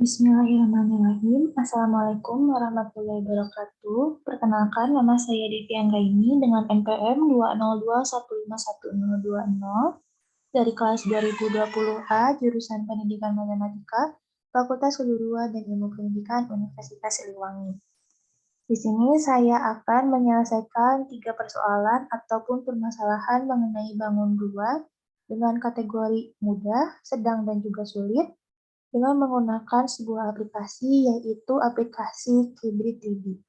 Bismillahirrahmanirrahim. Assalamualaikum warahmatullahi wabarakatuh. Perkenalkan, nama saya Devi Anggraini dengan NPM 202151020 dari kelas 2020A, jurusan Pendidikan Matematika, Fakultas Keguruan dan Ilmu Pendidikan Universitas Siliwangi. Di sini saya akan menyelesaikan 3 persoalan ataupun permasalahan mengenai bangun 2 dengan kategori mudah, sedang, dan juga sulit, dengan menggunakan sebuah aplikasi, yaitu aplikasi Kibrit 3D.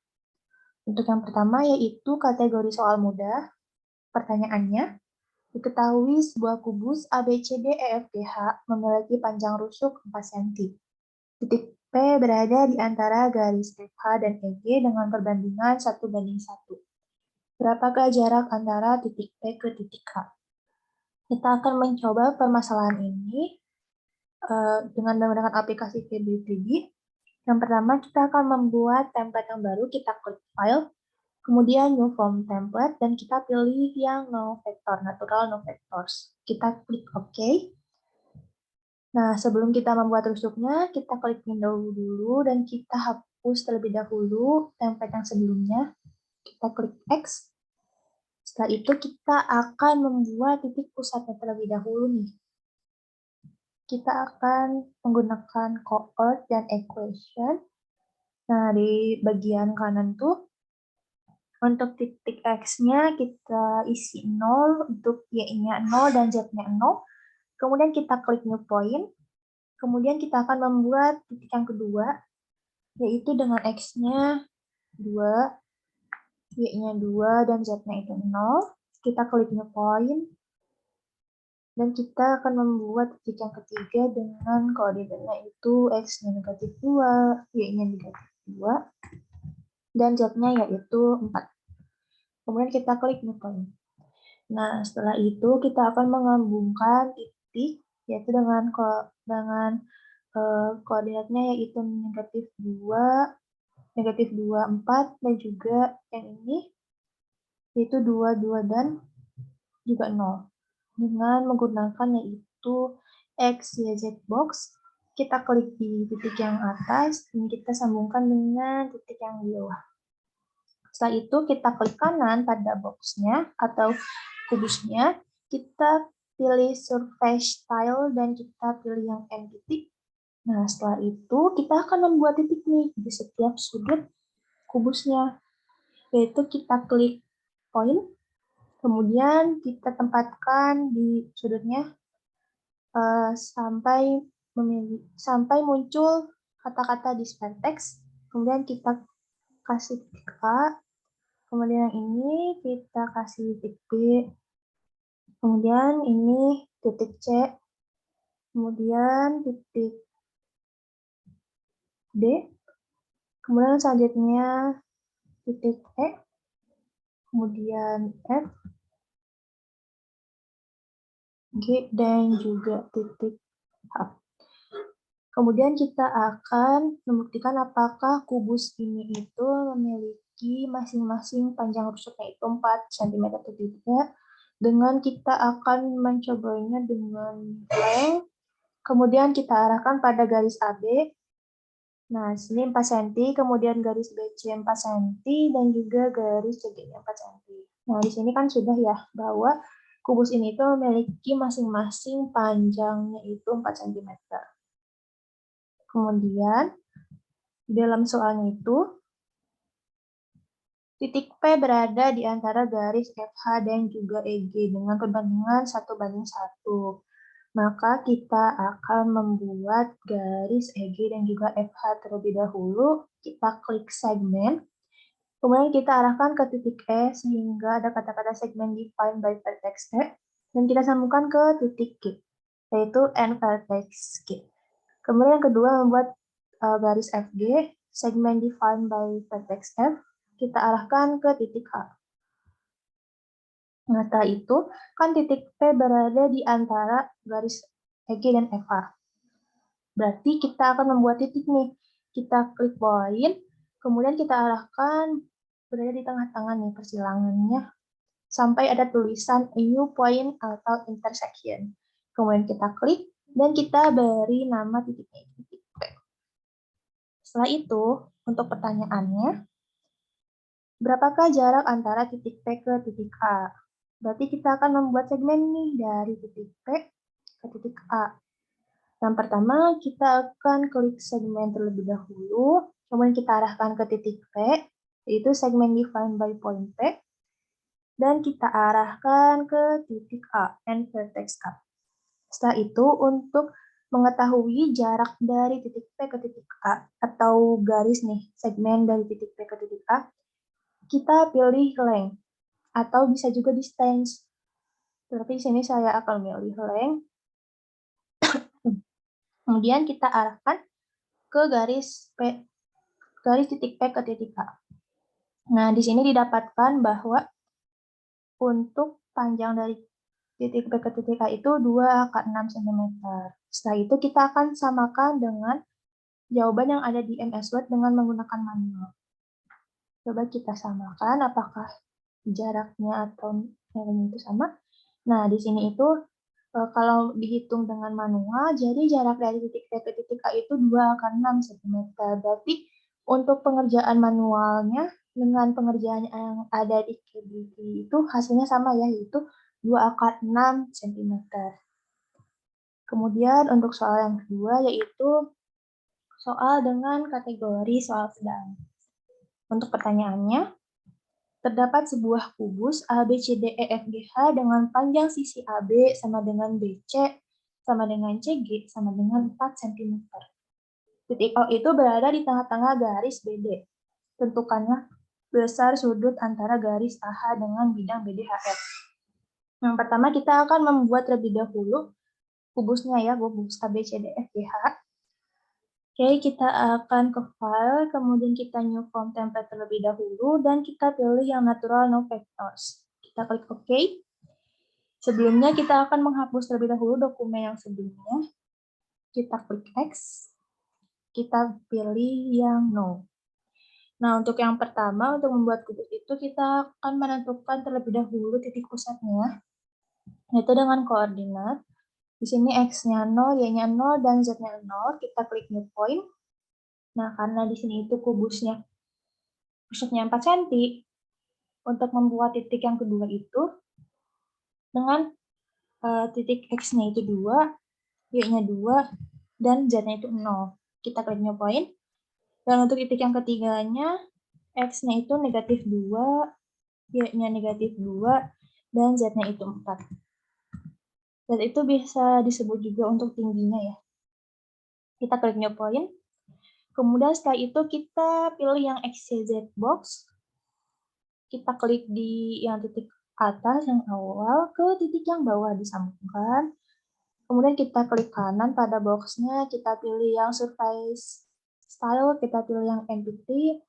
Untuk yang pertama yaitu kategori soal mudah. Pertanyaannya, diketahui sebuah kubus ABCDEFGH memiliki panjang rusuk 4 cm. Titik P berada di antara garis FH dan EG dengan perbandingan 1:1. Berapakah jarak antara titik P ke titik H? Kita akan mencoba permasalahan ini dengan menggunakan aplikasi Kibrit 3D. Yang pertama, kita akan membuat template yang baru, kita klik File, kemudian New Form Template, dan kita pilih yang no vector, natural no vectors. Kita klik OK. Nah, sebelum kita membuat rusuknya, kita klik Window dulu, dan kita hapus terlebih dahulu template yang sebelumnya. Kita klik X. Setelah itu, kita akan membuat titik pusatnya terlebih dahulu nih. Kita akan menggunakan coord dan equation. Nah, di bagian kanan tuh, untuk titik X-nya kita isi 0, untuk Y-nya 0 dan Z-nya 0. Kemudian kita klik new point. Kemudian kita akan membuat titik yang kedua, yaitu dengan X-nya 2, Y-nya 2, dan Z-nya itu 0. Kita klik new point. Dan kita akan membuat titik yang ketiga dengan koordinatnya itu X-nya negatif 2, Y-nya negatif 2, dan Z-nya yaitu 4. Kemudian kita klik new point. Nah, setelah itu kita akan menggabungkan titik, yaitu dengan koordinatnya yaitu negatif 2, 4, dan juga yang ini, yaitu 2, 2, dan juga 0. Dengan menggunakan yaitu X, Y, Z box, kita klik di titik yang atas, dan kita sambungkan dengan titik yang di bawah. Setelah itu kita klik kanan pada boxnya atau kubusnya, kita pilih surface tile dan kita pilih yang N titik. Nah, setelah itu kita akan membuat titik nih di setiap sudut kubusnya, yaitu kita klik point, kemudian kita tempatkan di sudutnya sampai muncul kata-kata di text, kemudian kita kasih titik A, kemudian yang ini kita kasih titik B, kemudian ini titik C, kemudian titik D, kemudian selanjutnya titik E, kemudian F, G, dan juga titik H. Kemudian kita akan membuktikan apakah kubus ini itu memiliki masing-masing panjang rusuknya itu 4 cm atau tidak, dengan kita akan mencobanya dengan length, kemudian kita arahkan pada garis AB. Nah, sini 4 cm, kemudian garis BC 4 cm, dan juga garis CG 4 cm. Nah, di sini kan sudah ya, bahwa kubus ini itu memiliki masing-masing panjangnya itu 4 cm. Kemudian, di dalam soalnya itu, titik P berada di antara garis FH dan juga EG dengan perbandingan 1:1. Maka kita akan membuat garis EG dan juga FH terlebih dahulu. Kita klik segmen. Kemudian kita arahkan ke titik E sehingga ada kata-kata segmen defined by vertex E. Dan kita sambungkan ke titik G, yaitu end vertex G. Kemudian yang kedua membuat garis FG, segmen defined by vertex F, kita arahkan ke titik H. Nah, setelah itu, kan titik P berada di antara garis EG dan FH. Berarti kita akan membuat titik nih. Kita klik point, kemudian kita arahkan berada di tengah-tengah nih persilangannya, sampai ada tulisan a new point atau intersection. Kemudian kita klik, dan kita beri nama titiknya titik P. Setelah itu, untuk pertanyaannya, berapakah jarak antara titik P ke titik A? Berarti kita akan membuat segmen nih dari titik P ke titik A. Yang pertama, kita akan klik segmen terlebih dahulu, kemudian kita arahkan ke titik P, yaitu segmen define by point P, dan kita arahkan ke titik A, end vertex A. Setelah itu, untuk mengetahui jarak dari titik P ke titik A, atau garis nih, segmen dari titik P ke titik A, kita pilih length, atau bisa juga distance. Seperti sini saya akan memilih length. Kemudian kita arahkan ke garis titik P ke titik A. Nah, di sini didapatkan bahwa untuk panjang dari titik P ke titik A itu 2,6 cm. Setelah itu kita akan samakan dengan jawaban yang ada di MS Word dengan menggunakan manual. Coba kita samakan apakah jaraknya atau nilainya itu sama. Nah, di sini itu kalau dihitung dengan manual, jadi jarak dari titik P ke titik A itu 2,6 cm. Berarti untuk pengerjaan manualnya dengan pengerjaan yang ada di KBP itu hasilnya sama ya, yaitu 2,6 cm. Kemudian untuk soal yang kedua yaitu soal dengan kategori soal sedang. Untuk pertanyaannya, terdapat sebuah kubus ABCDEFGH dengan panjang sisi AB sama dengan BC sama dengan CG sama dengan 4 cm. Titik O itu berada di tengah-tengah garis BD. Tentukannya besar sudut antara garis AH dengan bidang BDHF. Yang pertama kita akan membuat terlebih dahulu kubusnya ya, kubus ABCDEFGH. Oke, kita akan ke file, kemudian kita new form template terlebih dahulu, dan kita pilih yang natural no vectors. Kita klik OK. Sebelumnya kita akan menghapus terlebih dahulu dokumen yang sebelumnya. Kita klik X. Kita pilih yang no. Nah, untuk yang pertama, untuk membuat kubus itu kita akan menentukan terlebih dahulu titik pusatnya, yaitu dengan koordinat. Di sini X-nya 0, Y-nya 0, dan Z-nya 0. Kita klik new point. Nah, karena di sini itu kubusnya pusatnya 4 cm, untuk membuat titik yang kedua itu dengan titik X-nya itu 2, Y-nya 2, dan Z-nya itu 0. Kita klik new point. Dan untuk titik yang ketiganya, X-nya itu negatif 2, Y-nya negatif 2, dan Z-nya itu 4. Dan itu bisa disebut juga untuk tingginya ya. Kita klik new point. Kemudian setelah itu kita pilih yang XYZ box. Kita klik di yang titik atas yang awal ke titik yang bawah disambungkan. Kemudian kita klik kanan pada boxnya, kita pilih yang surface style, kita pilih yang empty.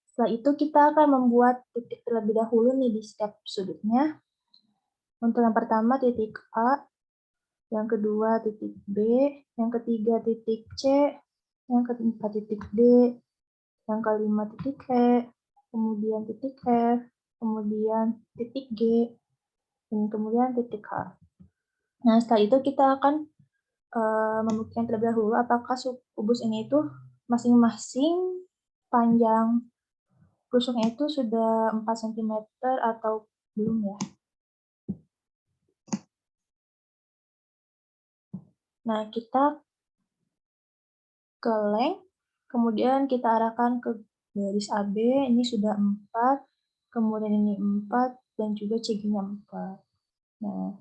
Setelah itu kita akan membuat titik terlebih dahulu nih di setiap sudutnya. Untuk yang pertama titik A, yang kedua titik B, yang ketiga titik C, yang keempat titik D, yang kelima titik E, kemudian titik F, kemudian titik G, dan kemudian titik H. Nah, setelah itu kita akan membuktikan terlebih dahulu apakah kubus ini itu masing-masing panjang tusuknya itu sudah 4 cm atau belum ya. Nah, kita ke length, kemudian kita arahkan ke garis AB, ini sudah 4, kemudian ini 4, dan juga CG-nya 4. Nah,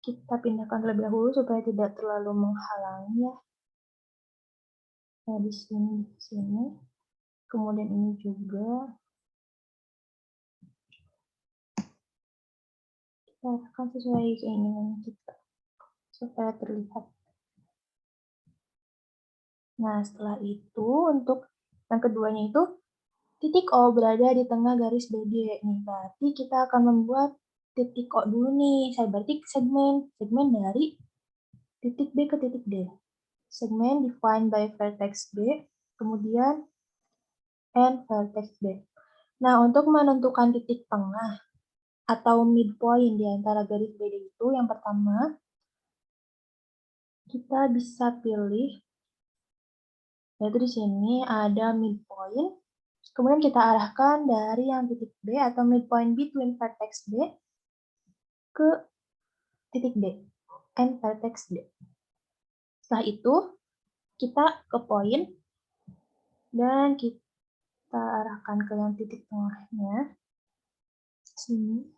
kita pindahkan terlebih dahulu supaya tidak terlalu menghalangi ya. Nah, di sini, kemudian ini juga. Kita arahkan sesuai keinginan kita, supaya terlihat. Nah, setelah itu, untuk yang keduanya itu, titik O berada di tengah garis BD. Nih, berarti kita akan membuat titik O dulu nih. Saya berarti segmen dari titik B ke titik D. Segmen defined by vertex B, kemudian end vertex B. Nah, untuk menentukan titik tengah atau midpoint di antara garis BD itu, yang pertama, kita bisa pilih Yaitu di sini ada midpoint, kemudian kita arahkan dari yang titik B atau midpoint between vertex B ke titik D, and vertex D. Setelah itu, kita ke poin, dan kita arahkan ke yang titik tengahnya, sini.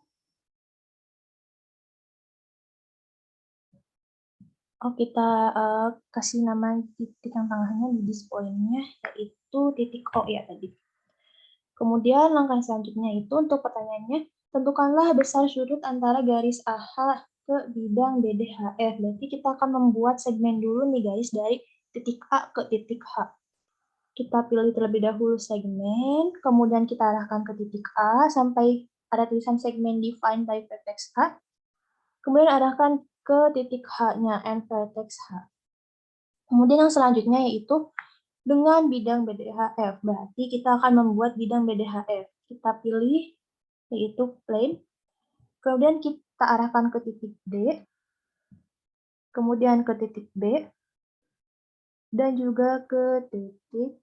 Kita kasih nama titik yang tengahnya di this point-nya, yaitu titik O ya tadi. Kemudian langkah selanjutnya itu untuk pertanyaannya, tentukanlah besar sudut antara garis AH ke bidang BDHF. Berarti kita akan membuat segmen dulu nih guys, dari titik A ke titik H. Kita pilih terlebih dahulu segmen, kemudian kita arahkan ke titik A sampai ada tulisan segmen defined by vertex H. Kemudian arahkan ke titik H-nya, and vertex H. Kemudian yang selanjutnya yaitu dengan bidang BDHF. Berarti kita akan membuat bidang BDHF. Kita pilih yaitu plane. Kemudian kita arahkan ke titik D, kemudian ke titik B, dan juga ke titik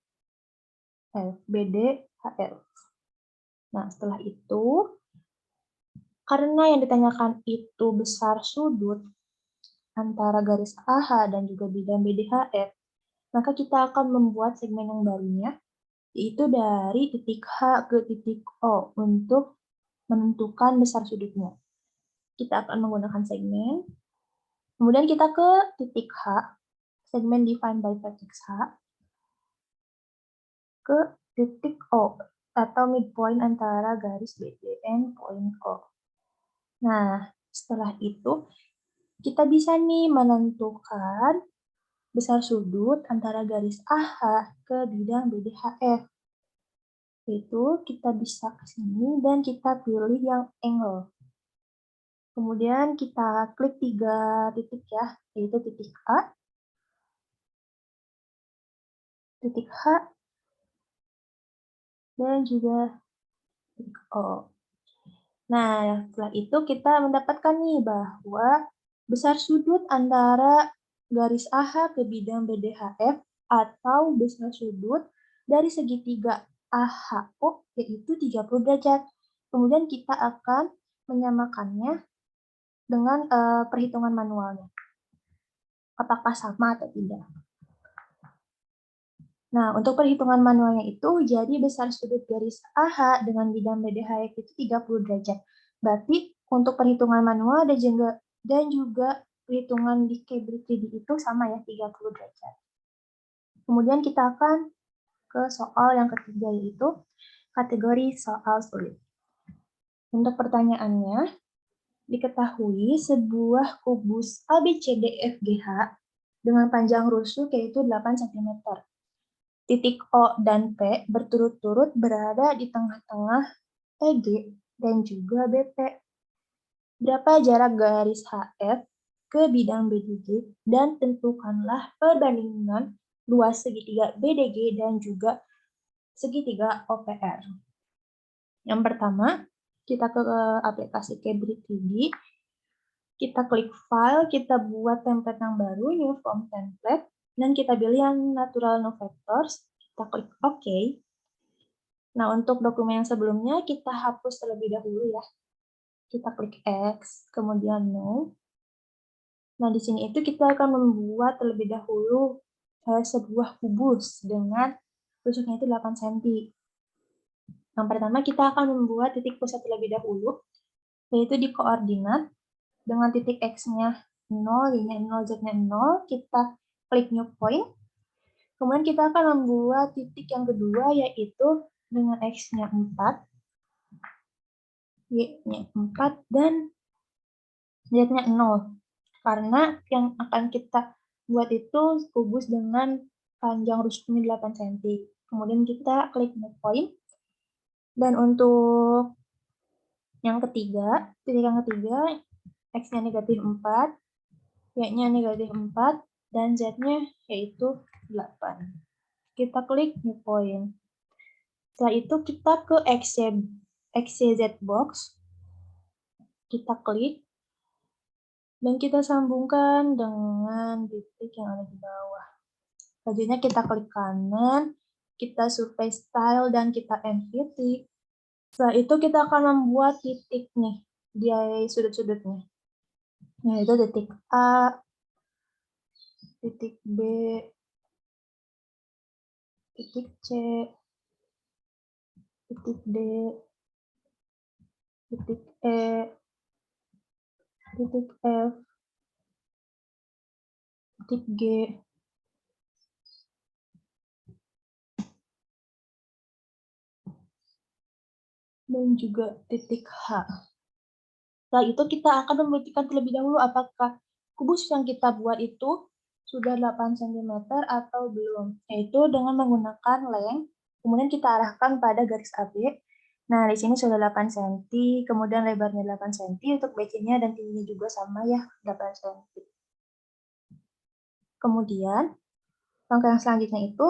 F, BD, HF. Nah, setelah itu, karena yang ditanyakan itu besar sudut antara garis AH dan juga bidang BDHF, maka kita akan membuat segmen yang barunya, yaitu dari titik H ke titik O untuk menentukan besar sudutnya. Kita akan menggunakan segmen, kemudian kita ke titik H, segmen defined by vertex H, ke titik O, atau midpoint antara garis BD dan point O. Nah, setelah itu, kita bisa nih menentukan besar sudut antara garis AH ke bidang BDHF. Yaitu kita bisa ke sini dan kita pilih yang angle. Kemudian kita klik 3 titik ya, yaitu titik A, titik H, dan juga titik O. Nah, setelah itu kita mendapatkan nih bahwa besar sudut antara garis AH ke bidang BDHF atau besar sudut dari segitiga AHO yaitu 30 derajat. Kemudian kita akan menyamakannya dengan perhitungan manualnya. Apakah sama atau tidak? Nah, untuk perhitungan manualnya itu, jadi besar sudut garis AH dengan bidang BDHF itu 30 derajat. Berarti untuk perhitungan manual dan juga perhitungan di Cambridge 3D itu sama ya, 30 derajat. Kemudian kita akan ke soal yang ketiga, yaitu kategori soal sulit. Untuk pertanyaannya, diketahui sebuah kubus ABCDFGH dengan panjang rusuk yaitu 8 cm. Titik O dan P berturut-turut berada di tengah-tengah EG dan juga BP. Berapa jarak garis HF ke bidang BDG dan tentukanlah perbandingan luas segitiga BDG dan juga segitiga OPR. Yang pertama, kita ke aplikasi Cambridge 3D, kita klik file, kita buat template yang baru, new form template, dan kita pilih yang natural no vectors, kita klik OK. Nah, untuk dokumen yang sebelumnya kita hapus terlebih dahulu ya. Kita klik X, kemudian No. Nah, di sini itu kita akan membuat terlebih dahulu sebuah kubus dengan rusuknya itu 8 cm. Yang pertama kita akan membuat titik pusat terlebih dahulu, yaitu di koordinat dengan titik X-nya 0, Y-nya 0, Z-nya 0, kita klik new point. Kemudian kita akan membuat titik yang kedua, yaitu dengan X-nya 4, Y-nya 4, dan Z-nya 0. Karena yang akan kita buat itu kubus dengan panjang rusuknya 8 cm. Kemudian kita klik new point. Dan untuk yang ketiga, titik yang ketiga, X-nya negatif 4, Y-nya negatif 4, dan Z-nya yaitu 8. Kita klik new point. Setelah itu kita ke XYZ box, kita klik, dan kita sambungkan dengan titik yang ada di bawah. Selanjutnya kita klik kanan, kita survei style, dan kita end titik. Setelah itu kita akan membuat titik nih di sudut-sudutnya. Yaitu titik A, titik B, titik C, titik D, titik E, titik F, titik G, dan juga titik H. Setelah itu kita akan membuktikan terlebih dahulu apakah kubus yang kita buat itu sudah 8 cm atau belum, yaitu dengan menggunakan lem, kemudian kita arahkan pada garis AB. Nah, di sini sudah 8 cm, kemudian lebarnya 8 cm untuk BC-nya dan tingginya juga sama ya, 8 cm. Kemudian, langkah yang selanjutnya itu,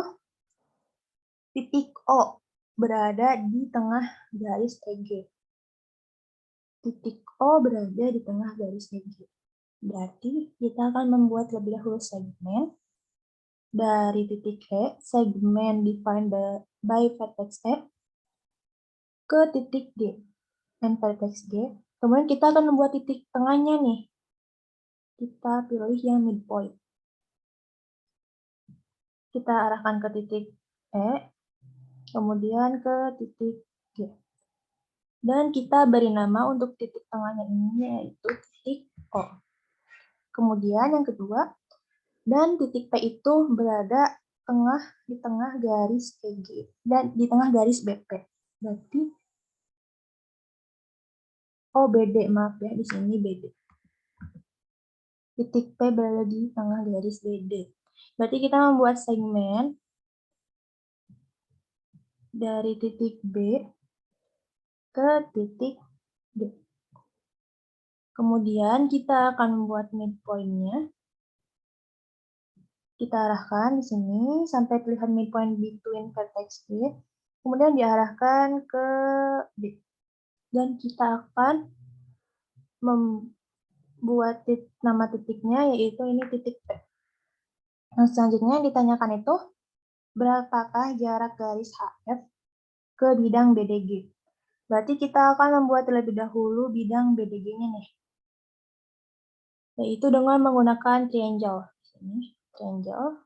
titik O berada di tengah garis EG. Titik O berada di tengah garis EG. Berarti kita akan membuat lebih dahulu segmen dari titik E, segmen defined by vertex E, ke titik G, and vertex G. Kemudian kita akan membuat titik tengahnya nih. Kita pilih yang midpoint. Kita arahkan ke titik E, kemudian ke titik G. Dan kita beri nama untuk titik tengahnya ini yaitu titik O. Kemudian yang kedua, dan titik P itu berada di tengah garis EG dan di tengah garis BP. Berarti BD, maaf ya, di sini BD. Titik P berada di tengah garis BD. Berarti kita membuat segmen dari titik B ke titik D. Kemudian kita akan membuat midpoint-nya. Kita arahkan di sini sampai terlihat midpoint between vertex D. Kemudian diarahkan ke D. Dan kita akan membuat nama titiknya, yaitu ini titik P. Nah, selanjutnya yang ditanyakan itu, berapakah jarak garis HF ke bidang BDG? Berarti kita akan membuat terlebih dahulu bidang BDG-nya nih, yaitu dengan menggunakan triangle. Ini triangle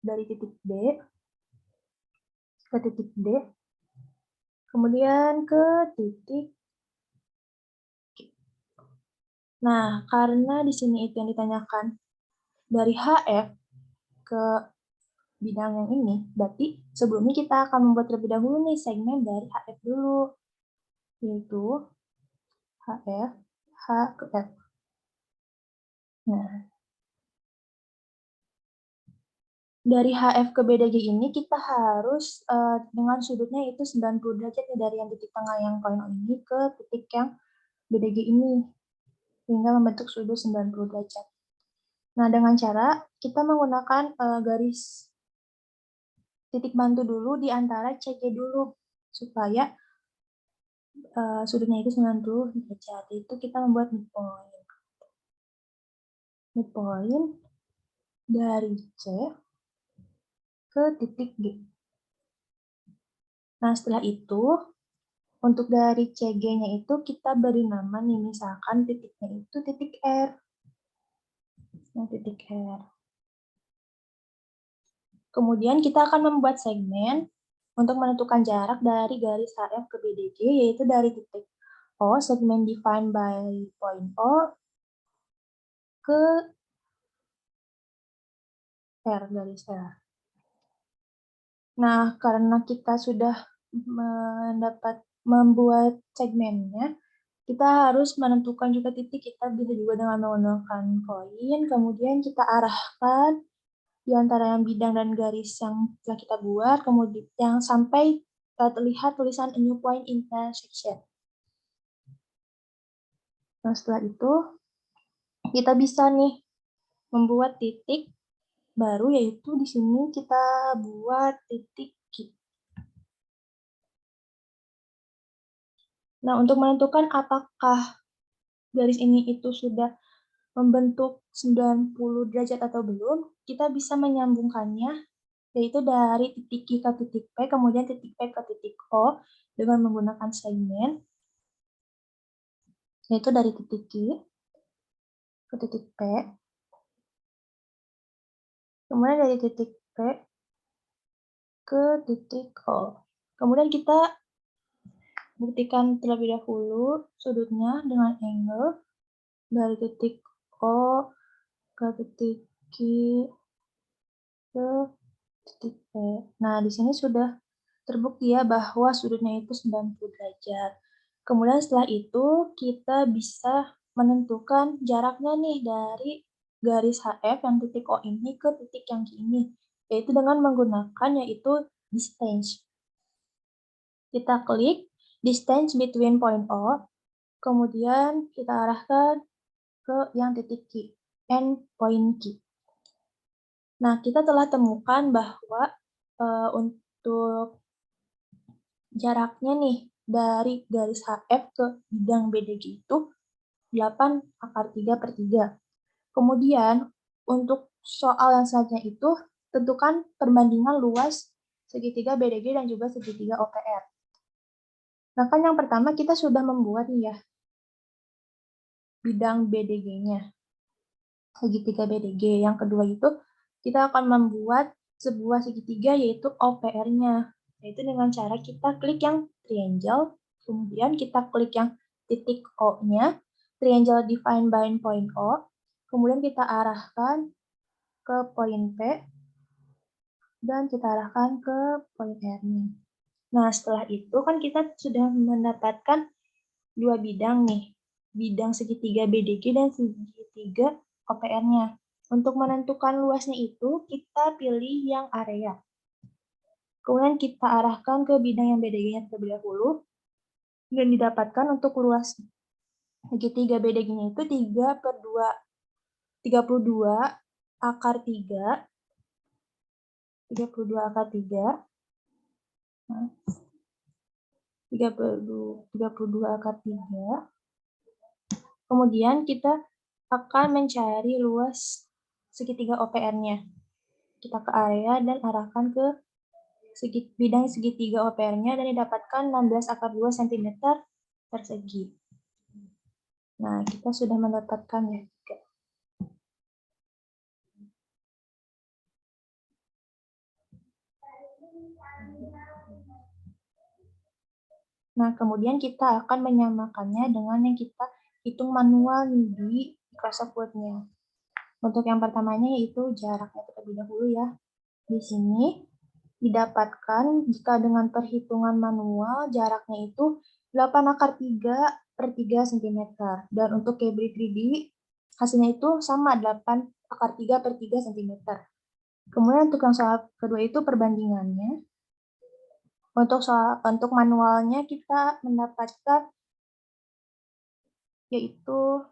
dari titik B ke titik D, kemudian ke titik G. Nah, karena di sini itu yang ditanyakan dari HF ke bidang yang ini, berarti sebelumnya kita akan membuat terlebih dahulu nih segmen dari HF dulu, yaitu HF, H ke F. Nah, dari HF ke BDG ini kita harus dengan sudutnya itu 90 derajat nih, dari yang titik tengah yang koin ini ke titik yang BDG ini, hingga membentuk sudut 90 derajat. Nah, dengan cara kita menggunakan garis titik bantu dulu di antara CG dulu, supaya sudutnya itu 90 derajat. Itu kita membuat midpoint. Midpoint dari C ke titik G. Nah, setelah itu, untuk dari CG-nya itu kita beri nama nih, misalkan titiknya itu titik R. Nah, titik R. Kemudian kita akan membuat segmen untuk menentukan jarak dari garis HF ke BDG, yaitu dari titik O, segmen defined by point O, ke R, garis R. Nah, karena kita sudah membuat segmennya, kita harus menentukan juga titik. Kita bisa juga dengan menggunakan koin, kemudian kita arahkan di antara yang bidang dan garis yang telah kita buat, kemudian yang sampai terlihat tulisan a new point intersection. Nah, setelah itu kita bisa nih membuat titik baru, yaitu di sini kita buat titik Q. Nah, untuk menentukan apakah garis ini itu sudah membentuk 90 derajat atau belum, kita bisa menyambungkannya, yaitu dari titik Q ke titik P, kemudian titik P ke titik O, dengan menggunakan segmen, yaitu dari titik Q ke titik P, kemudian dari titik P ke titik O. Kemudian kita buktikan terlebih dahulu sudutnya dengan angle dari titik O ke titik Q ke titik P. Nah, di sini sudah terbukti ya bahwa sudutnya itu 90 derajat. Kemudian setelah itu kita bisa menentukan jaraknya nih dari garis HF yang titik O ini ke titik yang Q ini, yaitu dengan menggunakan yaitu distance. Kita klik distance between point O, kemudian kita arahkan ke yang titik Q, end point Q. Nah, kita telah temukan bahwa untuk jaraknya nih dari garis HF ke bidang BDG itu 8/3/3. Kemudian untuk soal yang selanjutnya itu tentukan perbandingan luas segitiga BDG dan juga segitiga OPR. Nah, kan yang pertama kita sudah membuat nih ya bidang BDG-nya, segitiga BDG. Yang kedua itu kita akan membuat sebuah segitiga yaitu OPR-nya, yaitu dengan cara kita klik yang triangle, kemudian kita klik yang titik O-nya, triangle defined by point O, kemudian kita arahkan ke poin P, dan kita arahkan ke poin R-nya. Nah, setelah itu kan kita sudah mendapatkan dua bidang nih, bidang segitiga BDG dan segitiga OPR-nya. Untuk menentukan luasnya itu, kita pilih yang area. Kemudian kita arahkan ke bidang yang BDG-nya terlebih dahulu, dan didapatkan untuk luas segitiga BDG-nya itu 32/3, 32/3. Kemudian kita akan mencari luas segitiga OPR-nya. Kita ke area dan arahkan ke bidang segitiga OPR-nya dan didapatkan 16/2 cm persegi. Nah, kita sudah mendapatkan ya. Nah, kemudian kita akan menyamakannya dengan yang kita hitung manual di Microsoft Word-nya. Untuk yang pertamanya yaitu jaraknya terlebih dahulu ya. Di sini didapatkan jika dengan perhitungan manual jaraknya itu 8/3/3 cm. Dan untuk Cabri 3D hasilnya itu sama 8/3/3 cm. Kemudian untuk yang soal kedua itu perbandingannya. Untuk manualnya kita mendapatkan yaitu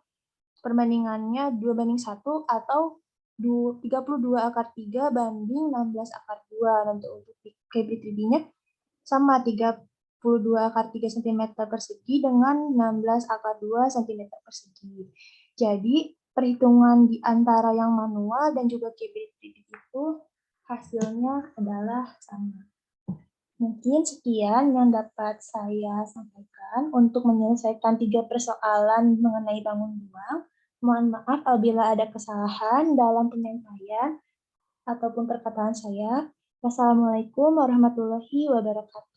perbandingannya 2:1 atau 32/3 banding 16/2. Dan untuk Cabri 3D-nya sama 32/3 cm persegi dengan 16/2 cm persegi. Jadi perhitungan di antara yang manual dan juga Cabri 3D itu hasilnya adalah sama. Mungkin sekian yang dapat saya sampaikan untuk menyelesaikan 3 persoalan mengenai bangun buang. Mohon maaf apabila ada kesalahan dalam penyampaian ataupun perkataan saya. Wassalamualaikum warahmatullahi wabarakatuh.